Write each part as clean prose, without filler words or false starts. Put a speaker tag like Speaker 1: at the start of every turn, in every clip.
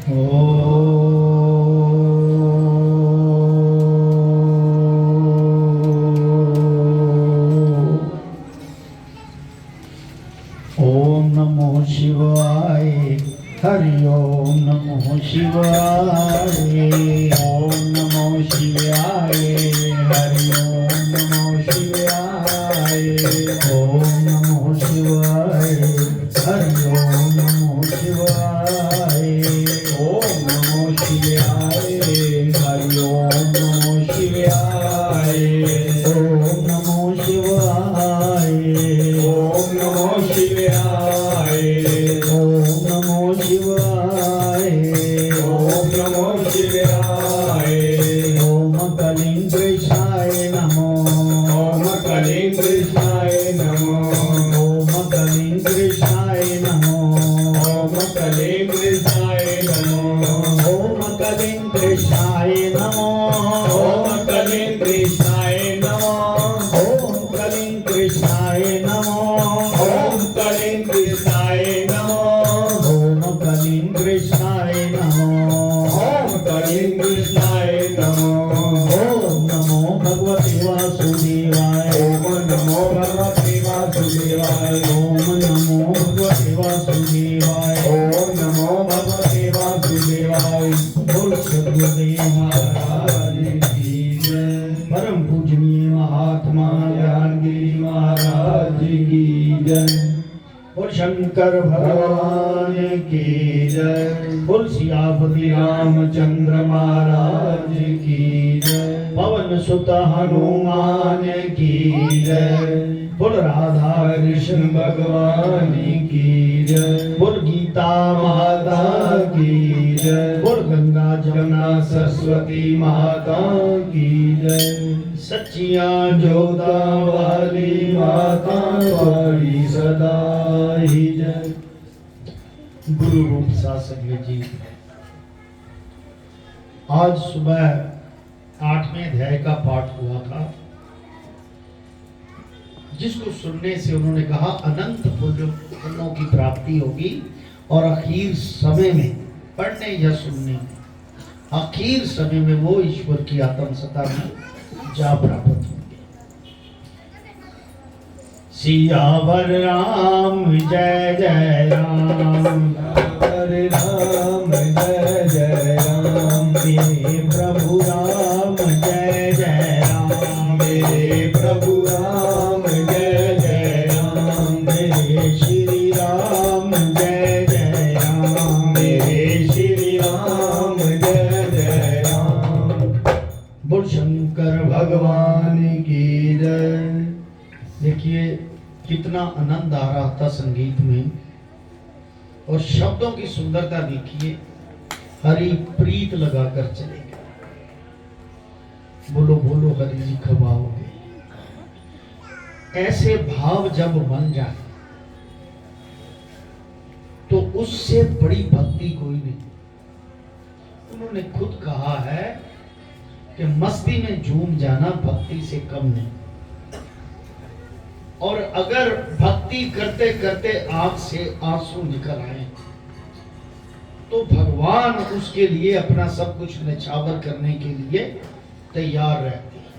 Speaker 1: ओम नमो शिवाय। हरि ओम नमो शिवाय। ओम नमो शिवाय। हरि ओम नमो शिवाय। ओम नमो शिवाय। हरि ओम नमो शिवाय। ओम नमो शिवाय। हरि ओम नमो शिवाय। ओम नमो शिवाय। ओम नमो शिवाय। ओम नमो शिवाय। ओम नमो शिवाय। ओम कलिंगेशाय नमो। ओम कलिंगेशाय नमो। ओम कलिंगेशाय नमो। ओम कलिंगेशाय नमो। ओम कलिंगेशाय नमो। ओम कलिंगेशाय नमो। ओम कलिंगेशाय नमो। ओम कलिंगेशाय नमो। ओम कलिंगेशाय नमो। ओम कलिंगेशाय नमो। ओम नमो भगवते वासुदेवाय। ओम नमो भगवते वासुदेवाय। ओम नमो भगवते वासुदेवाय। ओम नमो भगवते वासुदेवाय। बोल सद्गुरुदेव महाराज की जय। परम पूजनीय महात्मा ज्ञानगिरी महाराज की जय। बोल शंकर भगवान की जय। बोल सियापति रामचंद्र महाराज की जय। पवन सुत हनुमान की जय। बोल राधा कृष्ण भगवान की जय। बोल गीता माता की जय। बोल गंगा जमुना सरस्वती माता की जय। सच्चियां जोता वाली माता वाली सदा ही जय। गुरु रूप शासकीय जी आज सुबह 8वें अध्याय का पाठ हुआ था, जिसको सुनने से उन्होंने कहा अनंत पुण्यों की प्राप्ति होगी और आखिर समय में पढ़ने या सुनने में आखिर समय में वो ईश्वर की आत्म सत्ता में जा प्राप्त होंगे। सियावर राम जय जय राम। सियावर राम जय जय राम। मेरे प्रभु राम जय जय राम। मेरे प्रभु राम जय जय राम। मेरे श्री राम जय जय राम। मेरे श्री राम जय जय राम। बोल शंकर भगवान की जय। देखिए कितना आनंद आ रहा था संगीत में, और शब्दों की सुंदरता देखिए। हरि प्रीत लगाकर चले गए। बोलो बोलो हरि जी खवाओगे। ऐसे भाव जब बन जाए तो उससे बड़ी भक्ति कोई नहीं। उन्होंने खुद कहा है कि मस्ती में झूम जाना भक्ति से कम नहीं, और अगर भक्ति करते करते आंख से आंसू निकल आए तो भगवान उसके लिए अपना सब कुछ निछावर करने के लिए तैयार रहते हैं,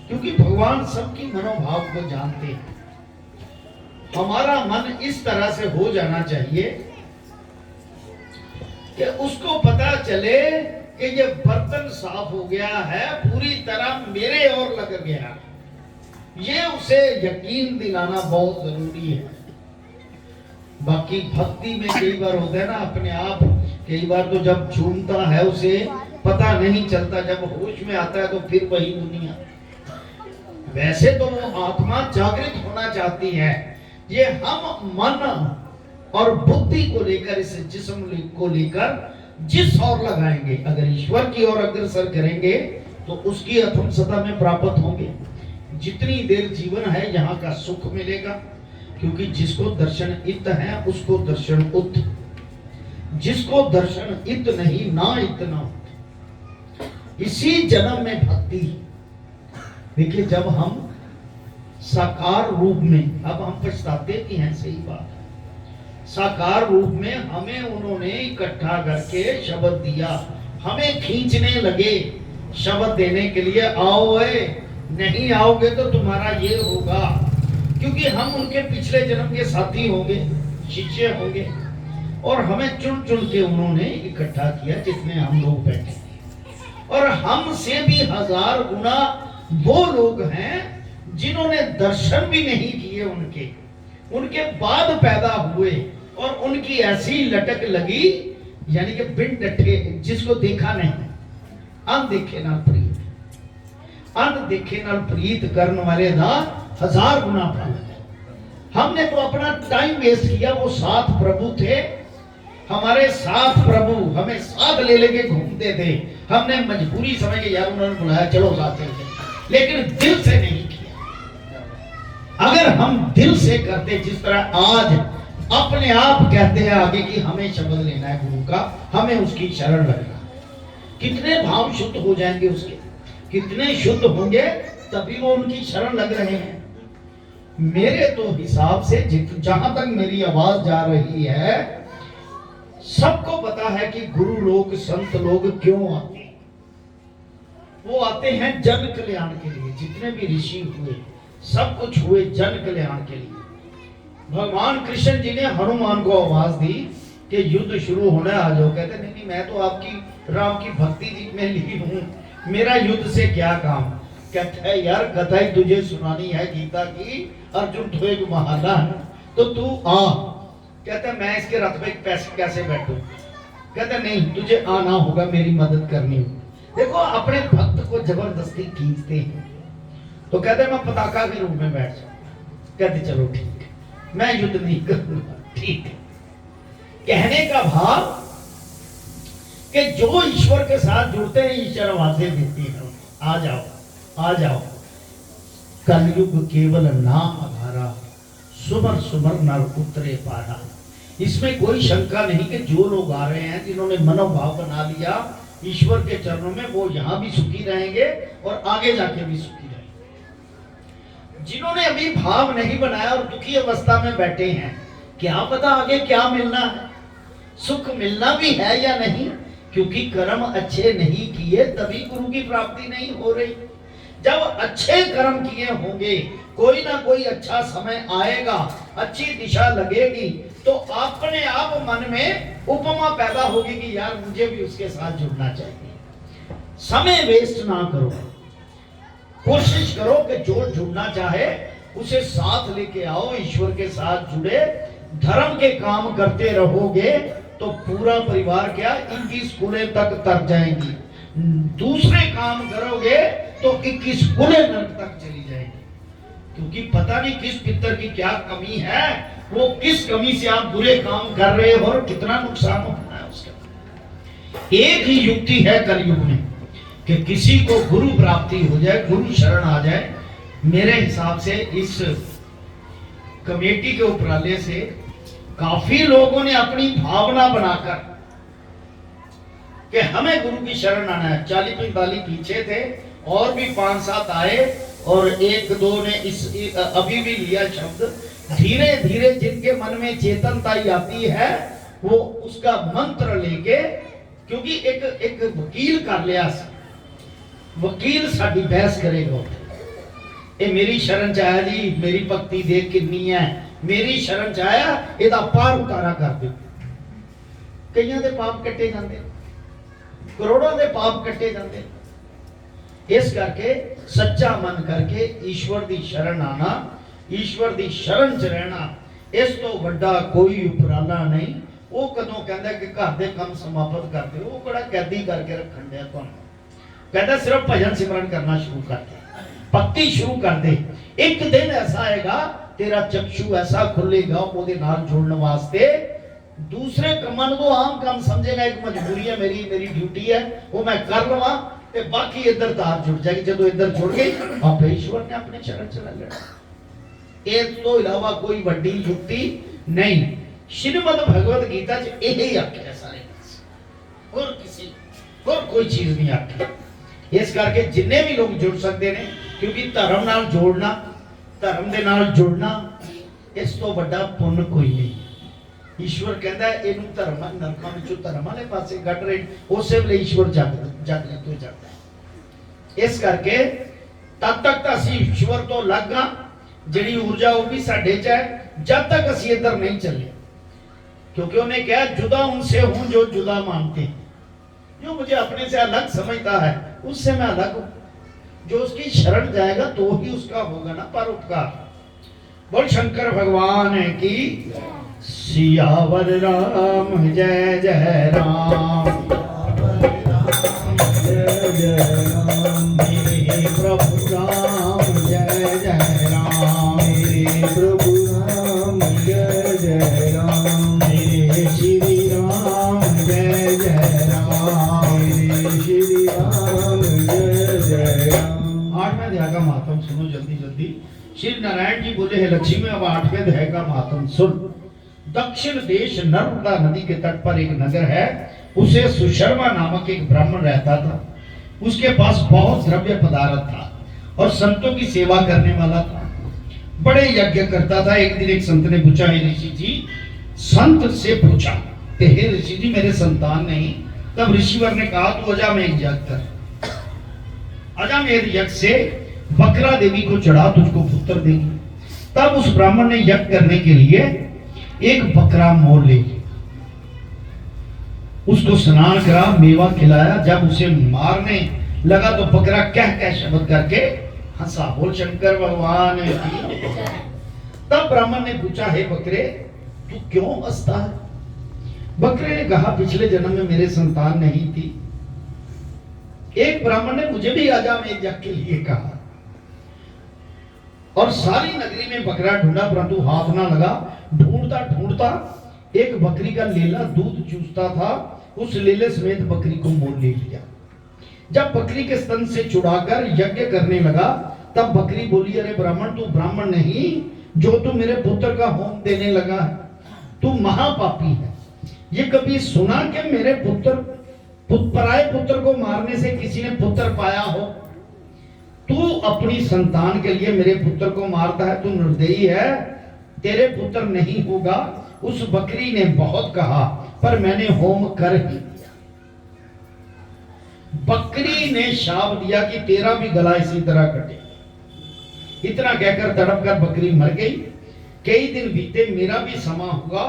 Speaker 1: क्योंकि भगवान सबकी मनोभाव को जानते हैं। हमारा मन इस तरह से हो जाना चाहिए कि उसको पता चले कि ये बर्तन साफ हो गया है, पूरी तरह मेरे और लग गया। ये उसे यकीन दिलाना बहुत जरूरी है। बाकी भक्ति में कई बार होता है ना अपने आप, कई बार तो जब झूमता है उसे पता नहीं चलता, जब होश में आता है तो फिर वही दुनिया। वैसे तो वो आत्मा जागृत होना चाहती है, ये हम मन और बुद्धि को लेकर, इस जिस्म को लेकर जिस ओर लगाएंगे, अगर ईश्वर की ओर अग्रसर करेंगे तो उसकी अथम सत्ता में प्राप्त होंगे। जितनी देर जीवन है यहाँ का सुख मिलेगा, क्योंकि जिसको दर्शन इत है उसको दर्शन उत, जिसको दर्शन इत नहीं ना इतना। इसी जन्म में भक्ति, देखिए जब हम साकार रूप में, अब हम पछताते भी हैं, सही बात है, साकार रूप में हमें उन्होंने इकट्ठा करके शब्द दिया, हमें खींचने लगे शब्द देने के लिए, आओ नहीं आओगे तो तुम्हारा ये होगा, क्योंकि हम उनके पिछले जन्म के साथी होंगे, शिष्य होंगे, और हमें चुन चुन के उन्होंने इकट्ठा किया जितने हम लोग बैठे, और हमसे भी 1000 गुना वो लोग हैं जिन्होंने दर्शन भी नहीं किए, उनके बाद पैदा हुए, और उनकी ऐसी लटक लगी, यानी कि बिन डटे, जिसको देखा नहीं, अनदेखे नाल प्रीत, अनदेखे नाल प्रीत करने वाले दा 1000 गुना फल है। हमने तो अपना टाइम वेस्ट किया, वो 7 प्रभु थे, हमारे 7 प्रभु हमें साथ ले लेके घूमते थे, हमने मजबूरी समझ के यार उन्होंने बुलाया चलो साथ चलते, लेकिन दिल से नहीं किया। अगर हम दिल से करते, जिस तरह आज अपने आप कहते हैं आगे कि हमें शब्द लेना है गुरु का, हमें उसकी शरण लगना, कितने भाव शुद्ध हो जाएंगे उसके, कितने शुद्ध होंगे, तभी वो उनकी शरण लग रहे हैं। मेरे तो हिसाब से जहां तक मेरी आवाज जा रही है, सबको पता है कि गुरु लोग, संत लोग क्यों आते हैं। वो आते हैं जन कल्याण के लिए, जितने भी ऋषि हुए सब कुछ हुए जन कल्याण के लिए। भगवान कृष्ण जी ने हनुमान को आवाज दी कि युद्ध शुरू होना, आ जाओ। कहते नहीं नहीं, मैं तो आपकी राम की भक्ति में लीन हूं, मेरा युद्ध से क्या काम। कहता है यार कथा ही तुझे सुनानी है गीता की, अर्जुन तो एक महान, तो तू आ। कहता मैं इसके रथ पे कैसे बैठूं। कहता नहीं, तुझे आना होगा, मेरी मदद करनी होगी। देखो अपने भक्त को जबरदस्ती खींचते हैं, तो कहते मैं पताका के रूप में बैठ जाऊं। कहते चलो ठीक है, मैं युद्ध नहीं करूंगा, ठीक है। कहने का भाव कि जो ईश्वर के साथ जुड़ते हैं, ईश्वर आवाजें देती है, आ जाओ आ जाओ। कलयुग केवल नाम आधारा, सुमर सुमर नर उतरे पारा। इसमें कोई शंका नहीं कि जो लोग आ रहे हैं, जिन्होंने मनोभाव बना लिया ईश्वर के चरणों में, वो यहां भी सुखी रहेंगे और आगे जाके भी सुखी रहेंगे। जिन्होंने अभी भाव नहीं बनाया और दुखी अवस्था में बैठे हैं, क्या पता आगे क्या मिलना है, सुख मिलना भी है या नहीं, क्योंकि कर्म अच्छे नहीं किए तभी गुरु की प्राप्ति नहीं हो रही। जब अच्छे कर्म किए होंगे, कोई ना कोई अच्छा समय आएगा, अच्छी दिशा लगेगी, तो अपने आप मन में उपमा पैदा होगी कि यार मुझे भी उसके साथ जुड़ना चाहिए। समय वेस्ट ना करो, कोशिश करो कि जो जुड़ना चाहे उसे साथ लेके आओ, ईश्वर के साथ जुड़े, धर्म के काम करते रहोगे तो पूरा परिवार क्या 21 कुलें तक तर जाएंगी। दूसरे काम करोगे तो 21 कुलें नरक तक चली जाएंगी, क्योंकि पता नहीं किस पितर की क्या कमी है, वो किस कमी से आप बुरे काम कर रहे हो और कितना नुकसान होना है उसका। एक ही युक्ति है कलयुग में कि किसी को गुरु प्राप्ति हो जाए, गुरु शरण आ जाए। मेरे हिसाब से इस कमेटी के उपराले से काफी लोगों ने अपनी भावना बनाकर कि हमें गुरु की शरण आना है, 40-45 पीछे थे और भी 5-7 आए, और 1-2 ने इस अभी भी लिया शब्द। धीरे धीरे जिनके मन में चेतनता आती है, वो उसका मंत्र लेके, क्योंकि एक वकील कर लिया, वकील साडी बहस करेगा, ये मेरी शरण चाया जी, मेरी भक्ति देख कितनी है, मेरी शरण चाया, ਇਹਦਾ पार उतारा कर दो। कईयां दे पाप कट्टे जाते, करोड़ों दे पाप कट्टे जाते। इस करके सच्चा मन करके ईश्वर दी शरण आना, ईश्वर दी शरण च रहना, इस तो वड्डा कोई उपराला नहीं। वो कदों कहंदा कि घर दे काम समाप्त कर दे, वो बड़ा कैदी करके रखण दिया तुहानू। कहता सिर्फ भजन सिमरन करना शुरू कर दे, भक्ति शुरू कर दे। एक दिन ऐसा आएगा तेरा चक्षु ऐसा खुलेगा ਉਹਦੇ ਨਾਲ जुड़ने वास्ते। दूसरे कमां नूं आम काम समझेगा, एक मजबूरी है, मेरी ड्यूटी है, वो मैं कर लवां, ते बाकी इधर तार जुड़ जाएगी। जदों इधर जुड़ गई आप ईश्वर ने अपने शरण चला लेना। इस तो इलावा कोई बड़ी युक्ति नहीं। श्रीमद् भगवत गीता च यही आख्या सारे, और कोई चीज नहीं आखी। इस करके जिन्ने भी लोग जुड़ सकते हैं, क्योंकि धर्म नाल जोड़ना, धर्म दे नाल जुड़ना, इस तो बड़ा पुण्य कोई नहीं। ਈਸ਼ਵਰ ਕਹਿੰਦਾ ਇਹਨੂੰ ਧਰਮ ਨਰਕਾਂ ਵਿੱਚੋਂ ਧਰਮ ਵਾਲੇ ਪਾਸੇ ਕੱਢ ਰਹੇ, ਉਸੇ ਵੇਲੇ ਈਸ਼ਵਰ ਜਾਗ੍ਰਿਤ ਹੋ ਜਾਂਦਾ। ਇਸ ਕਰਕੇ ਤਦ ਤੱਕ ਤਾਂ ਅਸੀਂ ਈਸ਼ਵਰ ਤੋਂ ਅਲੱਗ ਹਾਂ, ਜਿਹੜੀ ਊਰਜਾ ਉਹ ਵੀ ਸਾਡੇ 'ਚ ਹੈ, जब तक ਅਸੀਂ इधर नहीं चले, क्योंकि उन्हें कहा जुदा उनसे हूं जो जुदा मानते हैं, जो मुझे अपने से अलग समझता है उससे मैं अलग हूं। जो उसकी शरण जाएगा तो ही उसका होगा ना परोपकार। बोल शंकर भगवान की सियावर राम जय जय राम, जय जय राम, मेरे प्रभु राम जय जय राम, मेरे प्रभु जय जय राम, मेरे श्री राम जय जय राम, मेरे श्री राम जय जय राम। 8वें अध्याय का महात्म सुनो जल्दी जल्दी। श्री नारायण जी बोले, हे लक्ष्मी अब 8वें अध्याय का महात्म सुन। दक्षिण देश नर्मदा नदी के तट पर एक नगर है, उसे सुशर्मा नामक एक ब्राह्मण रहता था। उसके पास बहुत द्रव्य पदार्थ था और संतों की सेवा करने वाला था, बड़े यज्ञ करता था। एक दिन एक संत ने पूछा, हे ऋषि जी, संत से पूछा कि हे ऋषि जी मेरे संतान नहीं। तब ऋषिवर ने कहा, तू अजामेध यज्ञ कर, अजामेध यज्ञ से बकरा देवी को चढ़ा, तुझको पुत्र देगी। तब उस ब्राह्मण ने यज्ञ करने के लिए एक बकरा मोल ले, उसको स्नान करा, मेवा खिलाया। जब उसे मारने लगा तो बकरा कह कह शब्द करके हंसा। बोल शंकर भगवान की। तब ब्राह्मण ने पूछा, हे बकरे तू क्यों हंसता है? बकरे ने कहा, पिछले जन्म में मेरे संतान नहीं थी। एक ब्राह्मण ने मुझे भी अजामेध यज्ञ के लिए कहा और सारी नगरी में बकरा ढूंढा, परंतु हाथ ना लगा। ढूंढता ढूंढता एक बकरी का लेला दूध चूसता था, उस लेले समेत बकरी को मोल ले लिया। जब बकरी के स्तन से छुड़ाकर यज्ञ करने लगा, तब बकरी बोली, अरे ब्राह्मण तू ब्राह्मण नहीं, जो तू मेरे पुत्र का होम देने लगा है, तू महापापी है। ये कभी सुना कि मेरे पराये पुत्र को मारने से किसी ने पुत्र पाया हो? तू अपनी संतान के लिए मेरे पुत्र को मारता है, तू निर्दयी है, तेरे पुत्र नहीं होगा। उस बकरी ने बहुत कहा, पर मैंने होम कर ही दिया। बकरी ने शाप दिया कि तेरा भी गला इसी तरह कटे। इतना कहकर तड़प कर बकरी मर गई। कई दिन बीते, मेरा भी समा हुआ।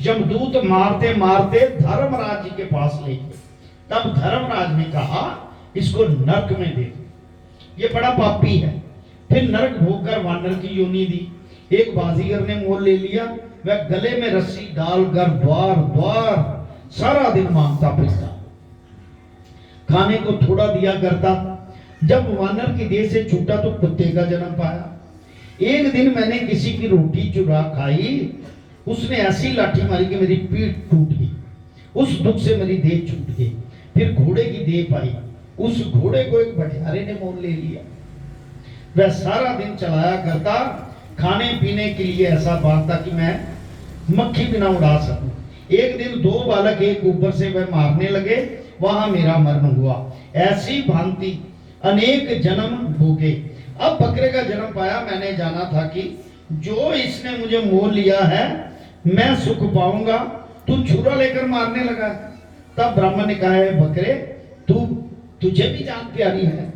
Speaker 1: यमदूत मारते मारते धर्मराज जी के पास ले गए। तब धर्मराज ने कहा, इसको नरक में दे, ये बड़ा पापी है। फिर नरक भोगकर वानर की योनि दी। एक बाजीगर ने मोल ले लिया, वह गले में रस्सी डालकर द्वार द्वार सारा दिन मांगता फिरता, खाने को थोड़ा दिया करता। जब वानर की देह से छूटा तो कुत्ते का जन्म पाया। एक दिन मैंने किसी की रोटी चुरा खाई, उसने ऐसी लाठी मारी कि मेरी पीठ टूट गई। उस दुख से मेरी देह छूट गई। फिर घोड़े की देह पाई, उस घोड़े को एक भटियारे ने मोल ले लिया। वह सारा दिन चलाया करता, खाने पीने के लिए ऐसा भागता कि मैं मक्खी बिना उड़ा सकूं। एक दिन दो बालक एक ऊपर से वह मारने लगे, वहां मेरा मरण हुआ। ऐसी भांति अनेक जन्म भोगे। अब बकरे का जन्म पाया। मैंने जाना था कि जो इसने मुझे मोल लिया है मैं सुख पाऊंगा, तू छुरा लेकर मारने लगा। तब ब्राह्मण ने कहा, है बकरे तुझे भी जान प्यारी है,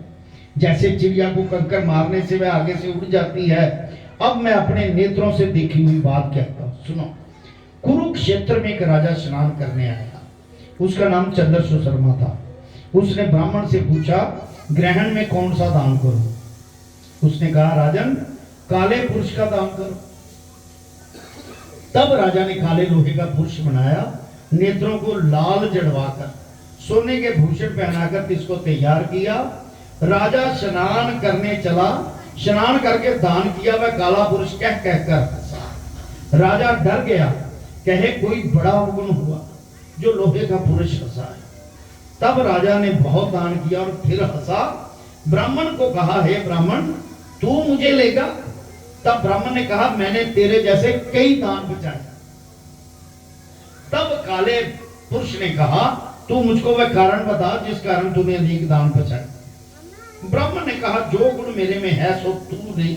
Speaker 1: जैसे चिड़िया को कंकर मारने से वह आगे से उड़ जाती है। अब मैं अपने नेत्रों से देखी हुई बात कहता हूं, सुनो। कुरुक्षेत्र में एक राजा स्नान करने आया, उसका नाम चंद्र सुशर्मा था। उसने ब्राह्मण से पूछा, ग्रहण में कौन सा दान करूं? उसने कहा, राजन काले पुरुष का दान करो। तब राजा ने काले लोहे का पुरुष बनाया, नेत्रों को लाल जड़वाकर सोने के भूषण पहनाकर इसको तैयार किया। राजा स्नान करने चला, स्नान करके दान किया। वह काला पुरुष कह कहकर राजा डर गया, कहे कोई बड़ा अवगुण हुआ जो लोहे का पुरुष हंसा है। तब राजा ने बहुत दान किया और फिर हंसा। ब्राह्मण को कहा, हे ब्राह्मण तू मुझे लेगा? तब ब्राह्मण ने कहा, मैंने तेरे जैसे कई दान बचाए। तब काले पुरुष ने कहा, तू मुझको वह कारण बता जिस कारण तूने अनेक दान बचाए। ब्राह्मण ने कहा, जो गुण मेरे में है सो तू नहीं,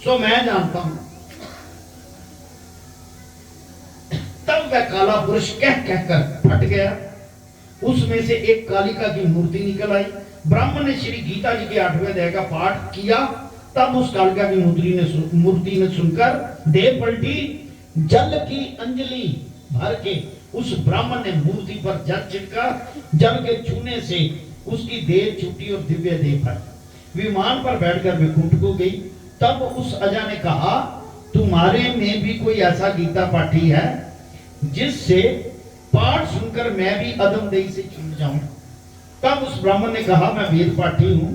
Speaker 1: सो मैं जानता हूं। वह काला पुरुष कह कहकर फट गया। उसमें से एक कालिका की मूर्ति निकल आई। ब्राह्मण ने श्री गीता जी के 8वें अध्याय का पाठ किया। तब उस कालिका की मूर्ति ने सुनकर देह पलटी। जल की अंजलि भर के उस ब्राह्मण ने मूर्ति पर जल छिड़का। जल के छूने से उसकी देह छूटी और दिव्य देह पर विमान पर बैठकर वैकुंठ को गई। तब उस अजा ने कहा, तुम्हारे में भी कोई ऐसा गीता पाठी है जिससे पाठ सुनकर मैं भी अदम देही से छूट जाऊं? तब उस ब्राह्मण ने कहा, मैं वेद पाठी हूं।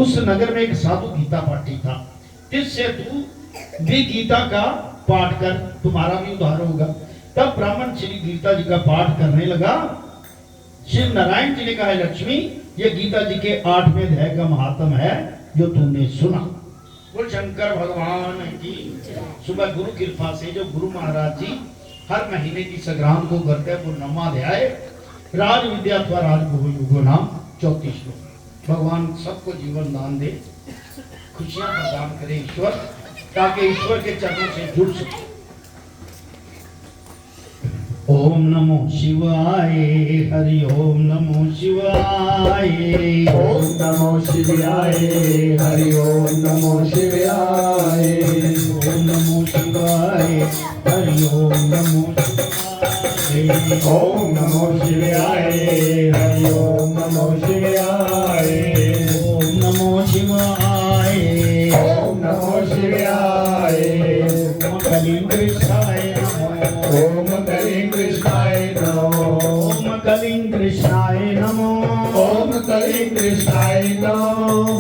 Speaker 1: उस नगर में एक साधु गीता पाठी था, जिससे तू भी गीता का पाठ कर, तुम्हारा भी उद्धार होगा। तब ब्राह्मण श्री गीता जी का पाठ करने लगा। शिव नारायण जी ने कहा, लक्ष्मी, ये गीता जी के 8वें अध्याय का महात्म है जो तुमने सुना। वो शंकर भगवान की सुबह गुरु कृपा से जो गुरु महाराज जी हर महीने की संक्रांत को करते हैं पूर्णिमा अध्याय राज विद्या अथवा राजगुरु युगो नाम 34 श्लोक। भगवान सबको जीवन दान दे, खुशियां प्रदान करे ईश्वर, ताकि ईश्वर के चरणों से जुड़ सके। ओम नमो शिवाय, हरि ओम नमो शिवाय,
Speaker 2: ओम नमो शिवाय, हरि ओम नमो शिवाय,
Speaker 1: ओम नमो शिवाय, हरि ओम नमो शिवाय,
Speaker 2: ओम नमो शिवाय, हरि ओम नमो शिवाय,
Speaker 1: ओम नमो शिवाय,
Speaker 2: ओम नमो शिवाय,
Speaker 1: ओम कलिं कृष्णाय नमो,
Speaker 2: ओम कलिं कृष्णाय नमो,
Speaker 1: ओम कलिं कृष्णाय नमो,
Speaker 2: ओम कलिं कृष्णाय नमो,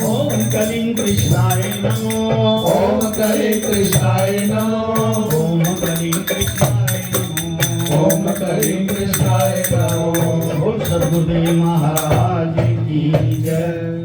Speaker 1: ओम कलिं कृष्णाय नमो,
Speaker 2: ओम कलिं कृष्णाय नमो,
Speaker 1: ओम कलिं कृष्णाय नमो,
Speaker 2: ओम कलिं कृष्णाय नमो।
Speaker 1: बोल सद्गुरुदेव महाराज की जय।